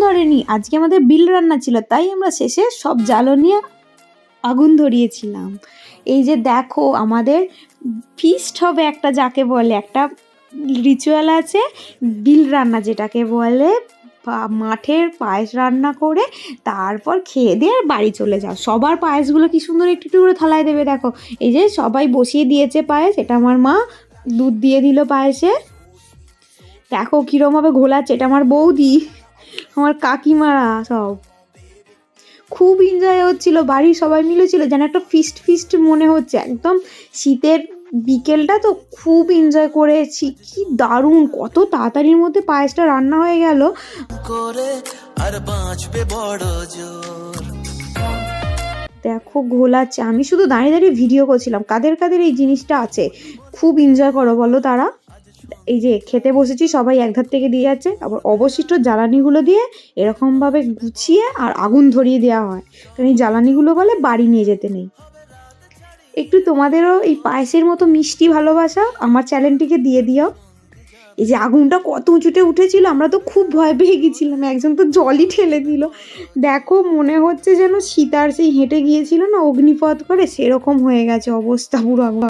ধরেনি, আজকে আমাদের বিল রান্না ছিল, তাই আমরা শেষে সব জ্বালানি আগুন ধরিয়েছিলাম। এই যে দেখো আমাদের ফিস্ট হবে একটা, যাকে বলে একটা রিচুয়াল আছে বিল রান্না যেটাকে বলে, মাঠের পায়েস রান্না করে তারপর খেয়ে দিয়ে আর বাড়ি চলে যাও। সবার পায়েসগুলো কি সুন্দর একটু একটু করে থালায় দেবে। দেখো এই যে সবাই বসিয়ে দিয়েছে পায়েস, এটা আমার মা দুধ দিয়ে দিল পায়েসে। দেখো কীরমভাবে ঘোলাচ্ছে, এটা আমার বৌদি, আমার কাকিমারা সব খুব এনজয় হচ্ছিল, বাড়ির সবাই মিলে ছিল, যেন একটা ফিস্ট ফিস্ট মনে হচ্ছে। একদম শীতের বিকেলটা তো খুব এনজয় করেছি, কি দারুণ, কত তাড়াতাড়ির মধ্যে পায়েসটা রান্না হয়ে গেল। দেখো ঘোলাচ্ছে, আমি শুধু দাঁড়িয়ে দাঁড়িয়ে ভিডিও করছিলাম। কাদের কাদের এই জিনিসটা আছে, খুব এনজয় করো বলো তারা। এই যে খেতে বসেছি, সবাই একধার থেকে দিয়ে যাচ্ছে, আবার অবশিষ্ট জ্বালানিগুলো দিয়ে এরকমভাবে গুছিয়ে আর আগুন ধরিয়ে দেওয়া হয়, কারণ এই জ্বালানিগুলো বলে বাড়ি নিয়ে যেতে নেই। একটু তোমাদেরও এই পায়েসের মতো মিষ্টি ভালোবাসা আমার চ্যানেলটিকে দিয়ে দিও। এই যে আগুনটা কত উঁচুতে উঠেছিল, আমরা তো খুব ভয় পেয়ে গেছিলাম, একজন তো জলই ঠেলে দিল। দেখো মনে হচ্ছে যেন সীতার সেই হেঁটে গিয়েছিল না অগ্নিপথ করে, সেরকম হয়ে গেছে অবস্থা পুরো।